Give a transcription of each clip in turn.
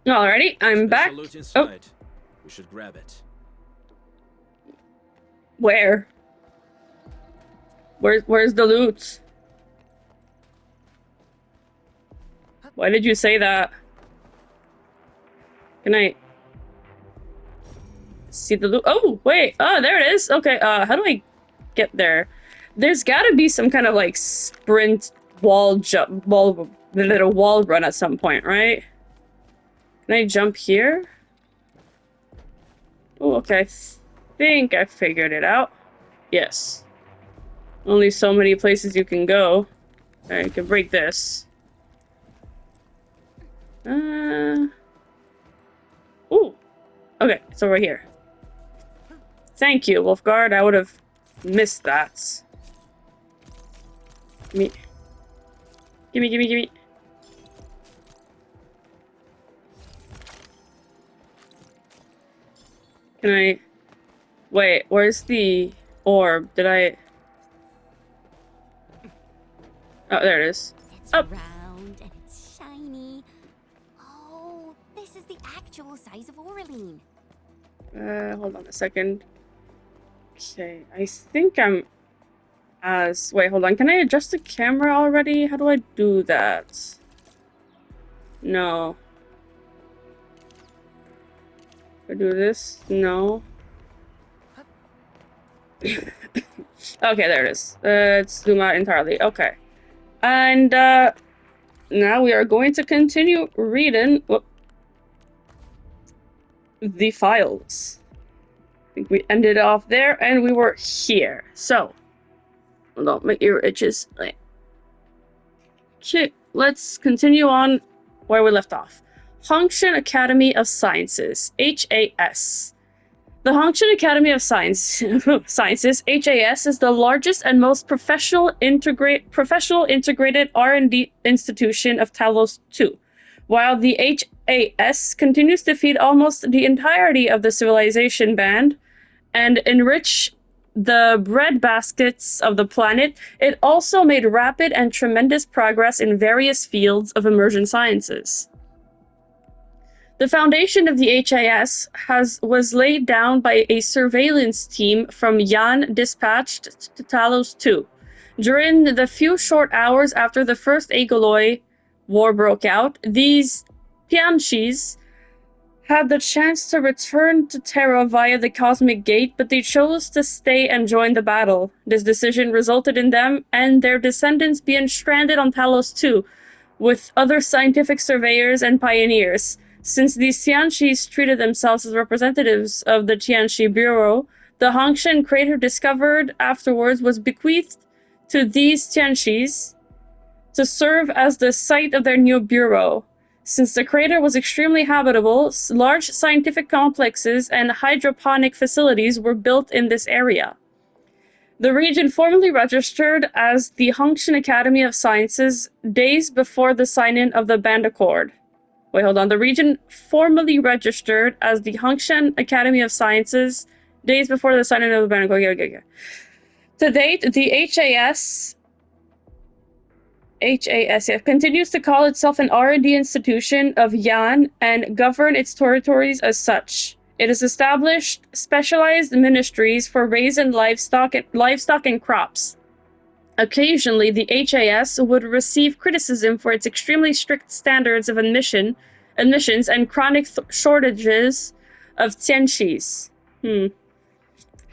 Alrighty, I'm back. Loot Oh, inside. We should grab it. where? Where's the loot? Why did you say that? Can I see the loot? Oh, wait. Oh, there it is. Okay, how do I get there? There's gotta be some kind of, like, sprint little wall run at some point, right? Can I jump here? Oh, okay. I think I figured it out. Yes. Only so many places you can go. Alright, I can break this. Ooh. Okay, it's over here. Thank you, Wolfguard. I would have missed that. Gimme. Gimme. Can I... Wait, where's the orb? Did I... Oh, there it is. It's round and it's shiny. Oh, this is the actual size of Oraline. Hold on a second. Okay, I think I'm as... Wait, hold on. Can I adjust the camera already? How do I do that? No. I do this? No. Okay, there it is. Let's zoom out entirely. Okay. And, now we are going to continue reading the files. I think we ended off there, and we were here. So, hold on, my ear itches. Okay, let's continue on where we left off. Hongshan Academy of Sciences, HAS. The Hongshan Academy of Sciences, HAS, is the largest and most professional integrated R&D institution of Talos 2. While the HAS continues to feed almost the entirety of the civilization band and enrich the breadbaskets of the planet, it also made rapid and tremendous progress in various fields of immersion sciences. The foundation of the HAS was laid down by a surveillance team from Yan dispatched to Talos 2. During the few short hours after the First Agoloi War broke out, these Tianshis had the chance to return to Terra via the Cosmic Gate, but they chose to stay and join the battle. This decision resulted in them and their descendants being stranded on Talos 2 with other scientific surveyors and pioneers. Since these Tianshis treated themselves as representatives of the Tianshi Bureau, the Hongshan crater discovered afterwards was bequeathed to these Tianshis to serve as the site of their new bureau. Since the crater was extremely habitable, large scientific complexes and hydroponic facilities were built in this area. The region formally registered as the Hongshan Academy of Sciences days before the signing of the Band Accord. Wait, hold on. The region formally registered as the Hongshan Academy of Sciences days before the signing of the Band Accord. Okay. To date, the HAS continues to call itself an R&D institution of Yan and govern its territories as such. It has established specialized ministries for raising livestock and crops. Occasionally, the HAS would receive criticism for its extremely strict standards of admissions and chronic shortages of tianshis.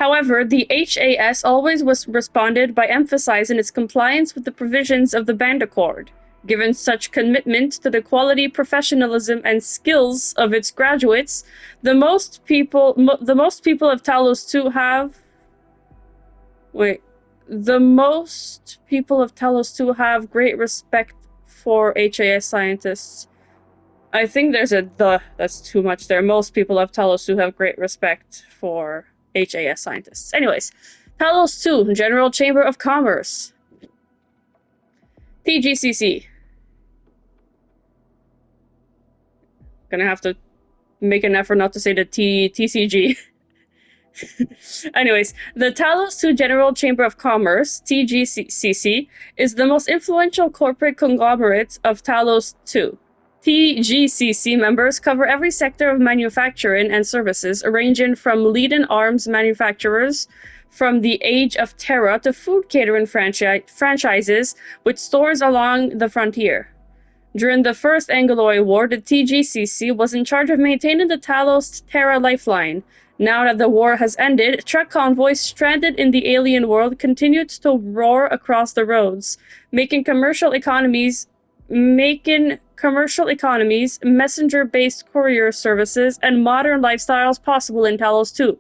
However, the HAS always responded by emphasizing its compliance with the provisions of the Band Accord. Given such commitment to the quality, professionalism, and skills of its graduates, the most people of Talos 2 have... The most people of Talos 2 have great respect for HAS scientists. I think there's a that's too much there. Most people of Talos 2 have great respect for HAS scientists. Anyways, Talos 2, General Chamber of Commerce. TGCC. Gonna have to make an effort not to say the TCG. Anyways, the Talos 2 General Chamber of Commerce, TGCC, is the most influential corporate conglomerate of Talos 2. TGCC members cover every sector of manufacturing and services, ranging from leading arms manufacturers from the Age of Terra to food catering franchises with stores along the frontier. During the First Anglo War, the TGCC was in charge of maintaining the Talos Terra lifeline. Now that the war has ended, truck convoys stranded in the alien world continued to roar across the roads, making commercial economies, messenger-based courier services, and modern lifestyles possible in Talos 2.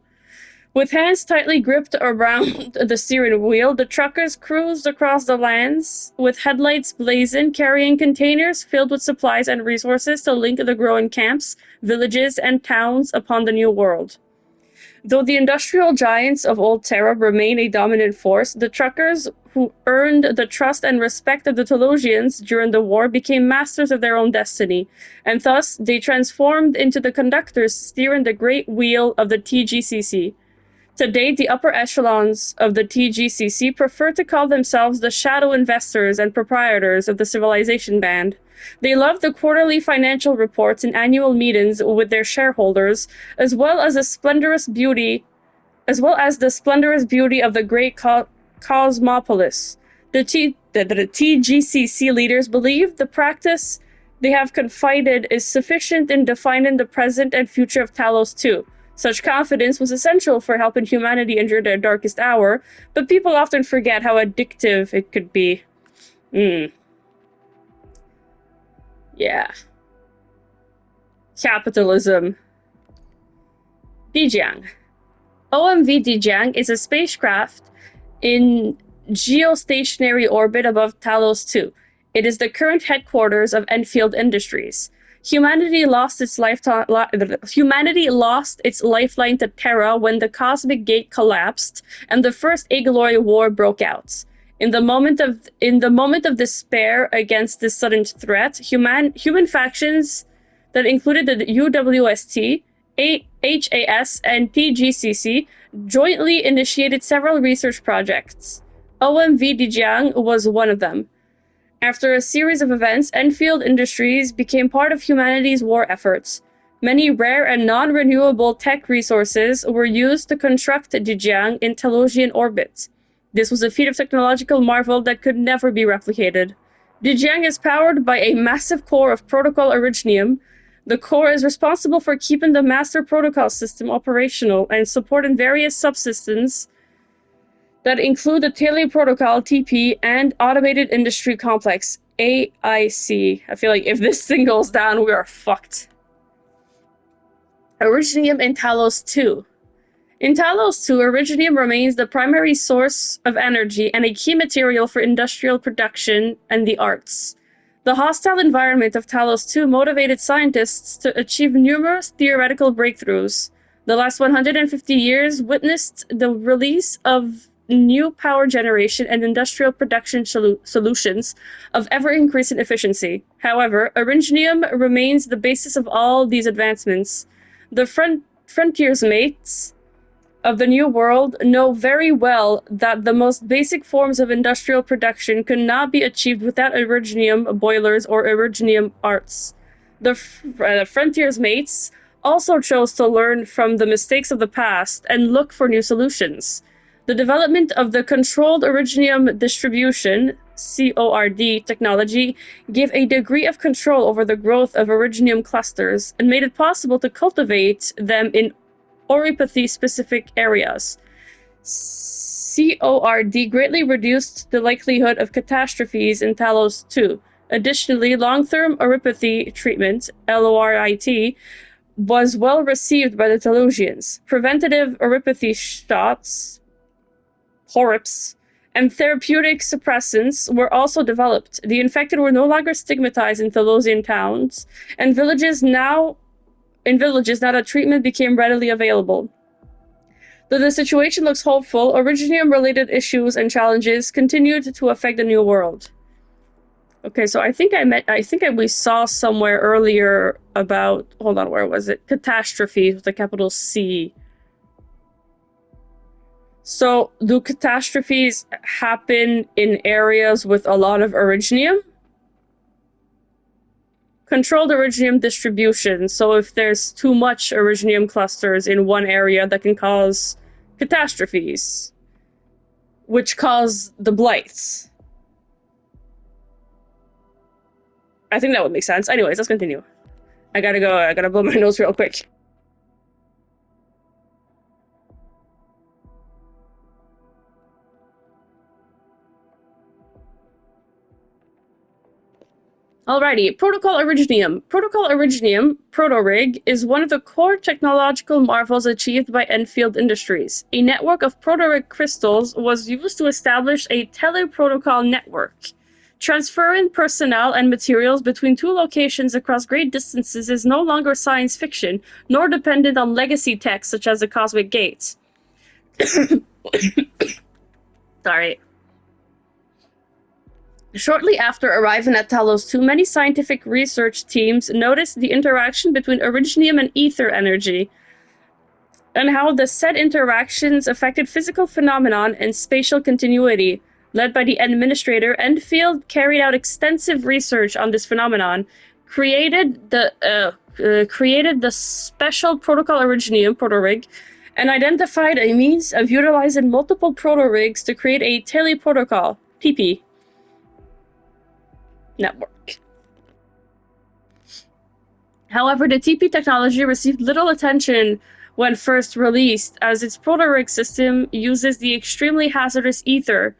With hands tightly gripped around the steering wheel, the truckers cruised across the lands, with headlights blazing, carrying containers filled with supplies and resources to link the growing camps, villages, and towns upon the new world. Though the industrial giants of Old Terra remain a dominant force, the truckers who earned the trust and respect of the Telosians during the war became masters of their own destiny, and thus they transformed into the conductors steering the great wheel of the TGCC. To date, the upper echelons of the TGCC prefer to call themselves the shadow investors and proprietors of the Civilization Band. They love the quarterly financial reports and annual meetings with their shareholders, as well as the splendorous beauty of the great cosmopolis. The TGCC leaders believe the practice they have confided is sufficient in defining the present and future of Talos 2. Such confidence was essential for helping humanity endure their darkest hour, but people often forget how addictive it could be. Yeah. Capitalism. Dijiang. OMV Dijiang is a spacecraft in geostationary orbit above Talos 2. It is the current headquarters of Enfield Industries. Humanity lost its lifeline to Terra when the Cosmic Gate collapsed and the First Agaloy War broke out. In the moment of despair against this sudden threat, human factions that included the UWST, HAS, and TGCC jointly initiated several research projects. OMV Dijiang was one of them. After a series of events, Endfield Industries became part of humanity's war efforts. Many rare and non-renewable tech resources were used to construct Dijiang in Telosian orbit. This was a feat of technological marvel that could never be replicated. Dijiang is powered by a massive core of protocol originium. The core is responsible for keeping the master protocol system operational and supporting various subsystems that include the Tele Protocol, TP, and Automated Industry Complex, AIC. I feel like if this thing goes down, we are fucked. Originium in Talos 2. In Talos 2, originium remains the primary source of energy and a key material for industrial production and the arts. The hostile environment of Talos 2 motivated scientists to achieve numerous theoretical breakthroughs. The last 150 years witnessed the release of new power generation and industrial production solutions of ever-increasing efficiency. However, originium remains the basis of all these advancements. The frontier's mates of the New World know very well that the most basic forms of industrial production could not be achieved without originium boilers or originium arts. The Frontier's mates also chose to learn from the mistakes of the past and look for new solutions. The development of the Controlled Originium Distribution (CORD) technology gave a degree of control over the growth of originium clusters and made it possible to cultivate them in oripathy-specific areas. CORD greatly reduced the likelihood of catastrophes in Talos 2. Additionally, long-term oripathy treatment, LORIT, was well received by the Telosians. Preventative oripathy shots, HORIPs, and therapeutic suppressants were also developed. The infected were no longer stigmatized in Telosian towns, and villages now that treatment became readily available. Though the situation looks hopeful, originium-related issues and challenges continued to affect the New World. Okay, so we saw somewhere earlier about, hold on, where was it? Catastrophe with a capital C. So, do catastrophes happen in areas with a lot of originium? controlled Originium distribution. So if there's too much Originium clusters in one area, that can cause catastrophes, which cause the blights. I think that would make sense. Anyways, let's continue. I gotta blow my nose real quick. Alrighty, Protocol Originium. Protocol Originium, Proto-Rig, is one of the core technological marvels achieved by Endfield Industries. A network of Proto-Rig crystals was used to establish a teleprotocol network. Transferring personnel and materials between two locations across great distances is no longer science fiction, nor dependent on legacy tech such as the Cosmic Gates. Sorry. Shortly after arriving at Talos 2, many scientific research teams noticed the interaction between Originium and ether energy, and how the said interactions affected physical phenomenon and spatial continuity. Led by the administrator, Endfield carried out extensive research on this phenomenon, created the special Protocol Originium, Proto-Rig, and identified a means of utilizing multiple Proto-Rigs to create a teleprotocol, PP, network. However, the TP technology received little attention when first released, as its proto-rig system uses the extremely hazardous ether,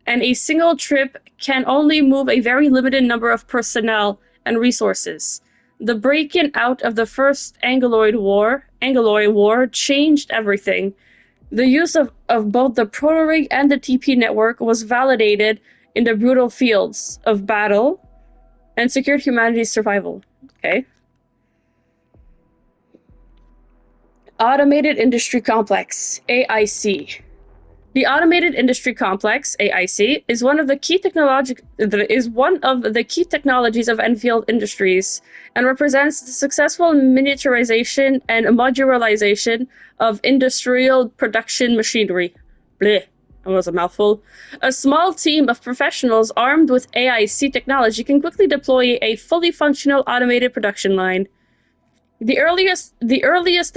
and a single trip can only move a very limited number of personnel and resources. The breaking out of the first Angloid War changed everything. The use of both the proto-rig and the TP network was validated in the brutal fields of battle and secured humanity's survival. Okay. Automated Industry Complex, AIC. The Automated Industry Complex, AIC, is one of the key technologies of Enfield Industries and represents the successful miniaturization and modularization of industrial production machinery. Bleh. That was a mouthful. A small team of professionals armed with AIC technology can quickly deploy a fully functional automated production line. The earliest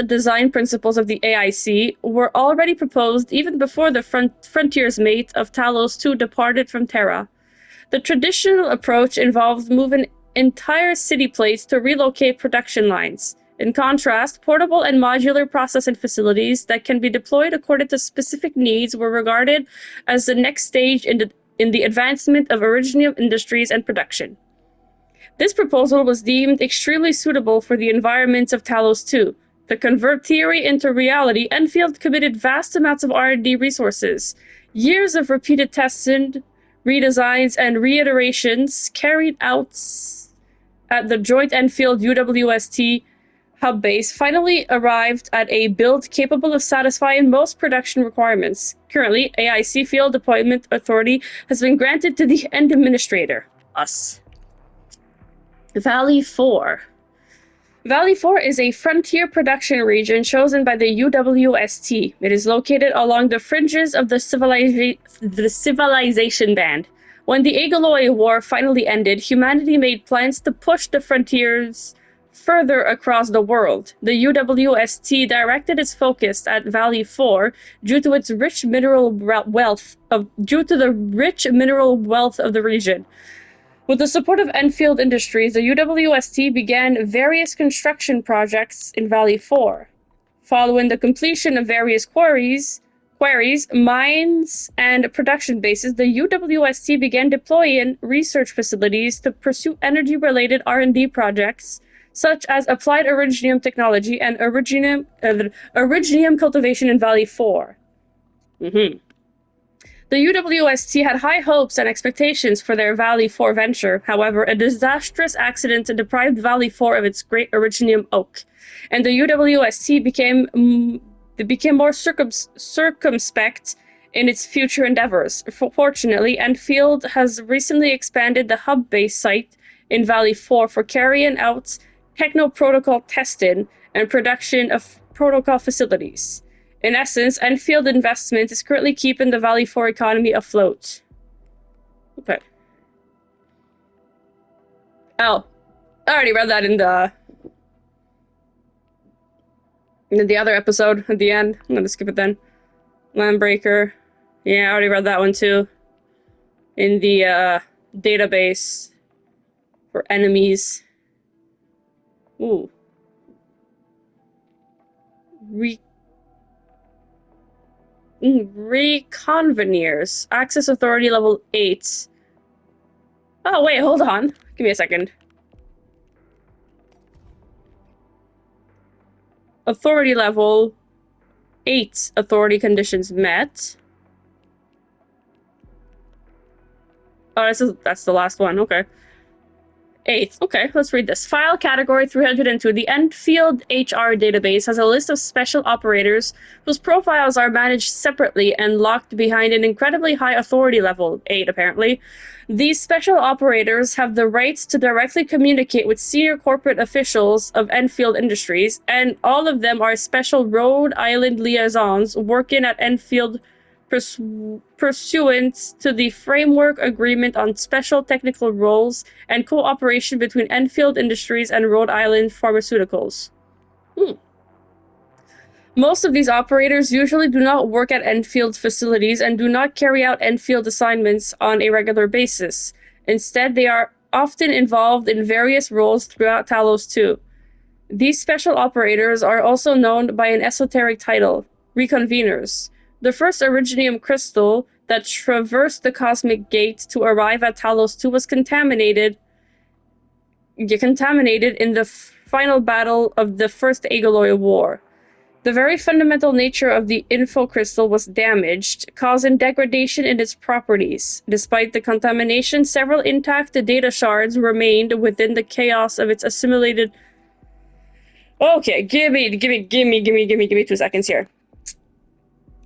design principles of the AIC were already proposed even before the frontier's mate of Talos II departed from Terra. The traditional approach involved moving entire city plates to relocate production lines. In contrast, portable and modular processing facilities that can be deployed according to specific needs were regarded as the next stage in the advancement of Originium industries and production. This proposal was deemed extremely suitable for the environments of Talos 2. To convert theory into reality, Enfield committed vast amounts of R&D resources. Years of repeated testing, redesigns, and reiterations carried out at the joint Enfield UWST hub base finally arrived at a build capable of satisfying most production requirements. Currently, AIC Field Deployment Authority has been granted to the End Administrator, us. Valley 4. Valley 4 is a frontier production region chosen by the UWST. It is located along the fringes of the civilization band. When the Agaloy War finally ended, humanity made plans to push the frontiers further across the world. The UWST directed its focus at Valley 4 due to the rich mineral wealth of the region. With the support of Enfield Industries, the UWST began various construction projects in Valley 4. Following the completion of various quarries, mines, and production bases, the UWST began deploying research facilities to pursue energy-related R&D projects, such as applied Originium technology and Originium cultivation in Valley 4. The UWST had high hopes and expectations for their Valley 4 venture. However, a disastrous accident deprived Valley 4 of its great Originium oak, and the UWST became more circumspect in its future endeavors. Fortunately, Enfield has recently expanded the hub base site in Valley 4 for carrying out techno-protocol testing and production of protocol facilities. In essence, Enfield investment is currently keeping the Valley 4 economy afloat. Okay. Oh. I already read that in the other episode at the end. I'm gonna skip it then. Landbreaker. Yeah, I already read that one too. In the database for enemies. Ooh. Reconveneers. Access authority level 8. Oh, wait, hold on. Give me a second. Authority level 8. Authority conditions met. Oh, that's the last one. Okay. 8. Okay, let's read this. File category 302. The Endfield HR database has a list of special operators whose profiles are managed separately and locked behind an incredibly high authority level, 8 apparently. These special operators have the rights to directly communicate with senior corporate officials of Enfield Industries, and all of them are special Rhode Island liaisons working at Enfield pursuant to the Framework Agreement on Special Technical Roles and Cooperation between Enfield Industries and Rhode Island Pharmaceuticals. Most of these operators usually do not work at Enfield's facilities and do not carry out Enfield assignments on a regular basis. Instead, they are often involved in various roles throughout Talos 2. These special operators are also known by an esoteric title, Reconveners. The first Originium crystal that traversed the cosmic gate to arrive at Talos 2 was contaminated in the final battle of the First Agaloy War. The very fundamental nature of the info crystal was damaged, causing degradation in its properties. Despite the contamination, several intact data shards remained within the chaos of its assimilated. Okay, give me 2 seconds here.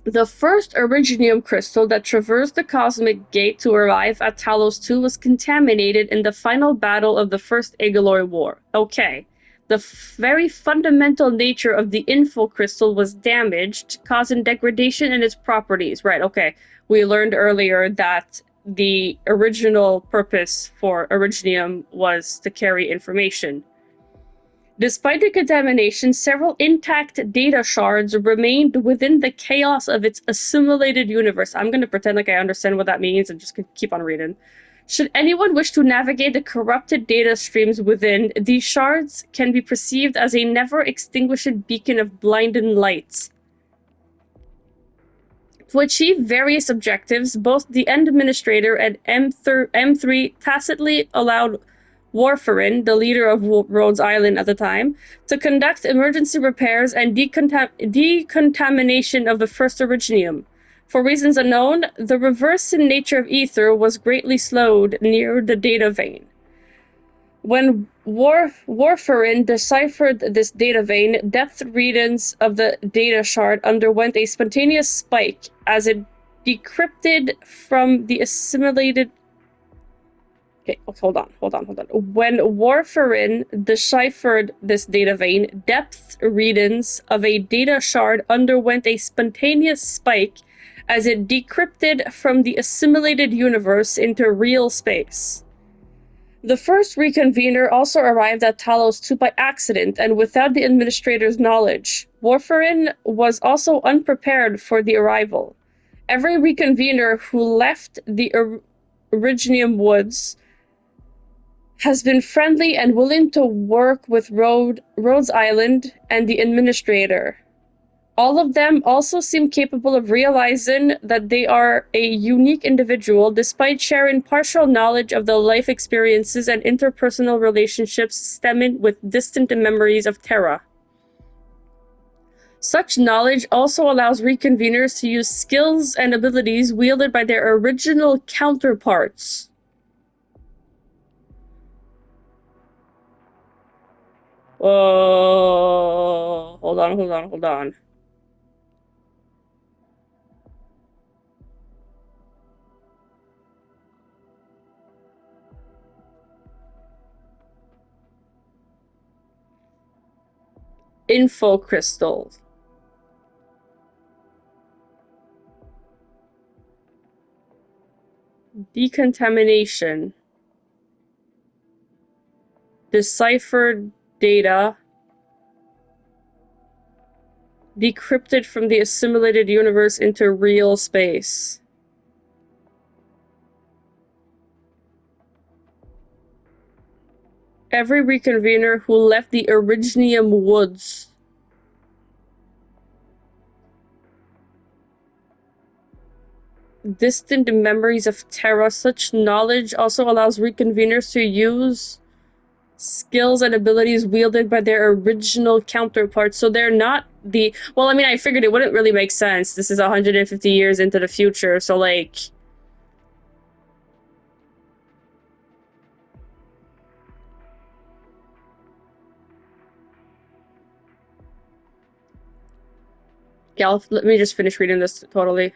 The first Originium crystal that traversed the cosmic gate to arrive at Talos 2 was contaminated in the final battle of the First Agaloy War. Okay. The very fundamental nature of the info crystal was damaged, causing degradation in its properties. Right, okay. We learned earlier that the original purpose for Originium was to carry information. Despite the contamination, several intact data shards remained within the chaos of its assimilated universe. I'm going to pretend like I understand what that means and just keep on reading. Should anyone wish to navigate the corrupted data streams within, these shards can be perceived as a never-extinguishing beacon of blinding light. To achieve various objectives, both the End Administrator and M3 tacitly allowed Warfarin, the leader of Rhodes Island at the time, to conduct emergency repairs and decontamination of the first Originium. For reasons unknown, the reverse in nature of ether was greatly slowed near the data vein. When Warfarin deciphered this data vein, depth readings of the data shard underwent a spontaneous spike as it decrypted from the assimilated. Okay, hold on. When Warfarin deciphered this data vein, depth readings of a data shard underwent a spontaneous spike as it decrypted from the assimilated universe into real space. The first reconvener also arrived at Talos 2 by accident and without the Administrator's knowledge. Warfarin was also unprepared for the arrival. Every reconvener who left the Originium Woods has been friendly and willing to work with Rhodes Island and the Administrator. All of them also seem capable of realizing that they are a unique individual despite sharing partial knowledge of the life experiences and interpersonal relationships stemming with distant memories of Terra. Such knowledge also allows reconveners to use skills and abilities wielded by their original counterparts. Oh, hold on. Info crystals. Decontamination. deciphered data decrypted from the assimilated universe into real space. Every reconvener who left the Originium Woods distant memories of Terra. Such knowledge also allows reconveners to use skills and abilities wielded by their original counterparts. So they're not the... Well, I mean, I figured it wouldn't really make sense. This is 150 years into the future, so like... Yeah, let me just finish reading this totally.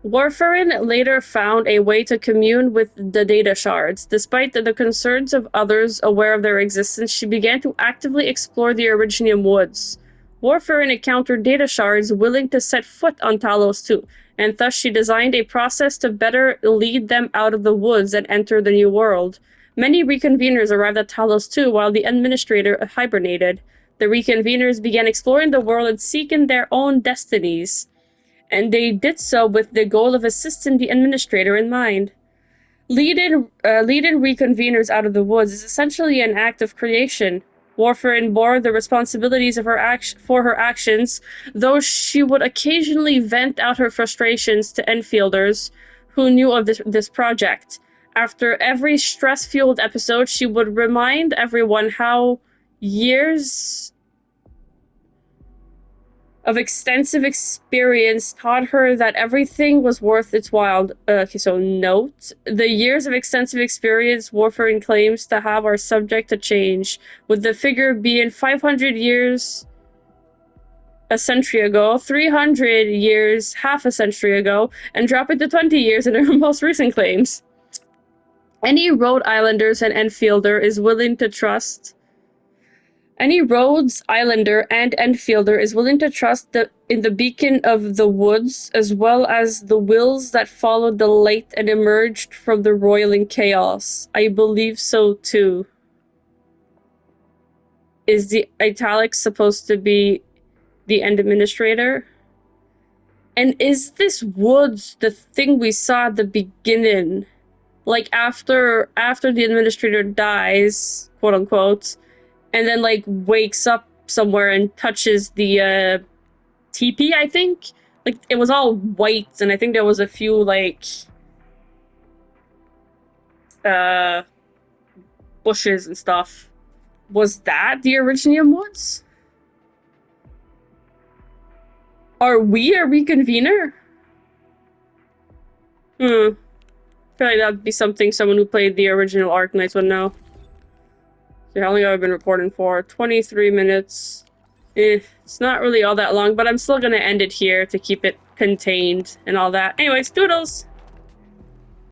Warfarin later found a way to commune with the data shards. Despite the concerns of others aware of their existence, she began to actively explore the Originium Woods. Warfarin encountered data shards willing to set foot on Talos too, and thus she designed a process to better lead them out of the woods and enter the new world. Many reconveners arrived at Talos too, while the administrator hibernated. The reconveners began exploring the world and seeking their own destinies, and they did so with the goal of assisting the administrator in mind. Leading reconveners out of the woods is essentially an act of creation. Warfarin bore the responsibilities of for her actions, though she would occasionally vent out her frustrations to Enfielders who knew of this project. After every stress-fueled episode, she would remind everyone how years of extensive experience taught her that everything was worth its while. Okay, so note, the years of extensive experience Warfarin claims to have are subject to change, with the figure being 500 years a century ago, 300 years half a century ago, and drop it to 20 years in her most recent claims. Any Rhode Islanders and Enfielder is willing to trust Any Rhodes Islander and Enfielder is willing to trust in the beacon of the woods, as well as the wills that followed the light and emerged from the roiling chaos. I believe so too. Is the italics supposed to be the end administrator? And is this woods the thing we saw at the beginning? Like after the administrator dies, quote unquote, and then like wakes up somewhere and touches the teepee, I think. Like it was all white, and I think there was a few like bushes and stuff. Was that the Originium Woods? Are we a reconvener? I feel like that'd be something someone who played the original Arknights would know. So how long have I been reporting for? 23 minutes. It's not really all that long, but I'm still gonna end it here to keep it contained and all that. Anyways, doodles!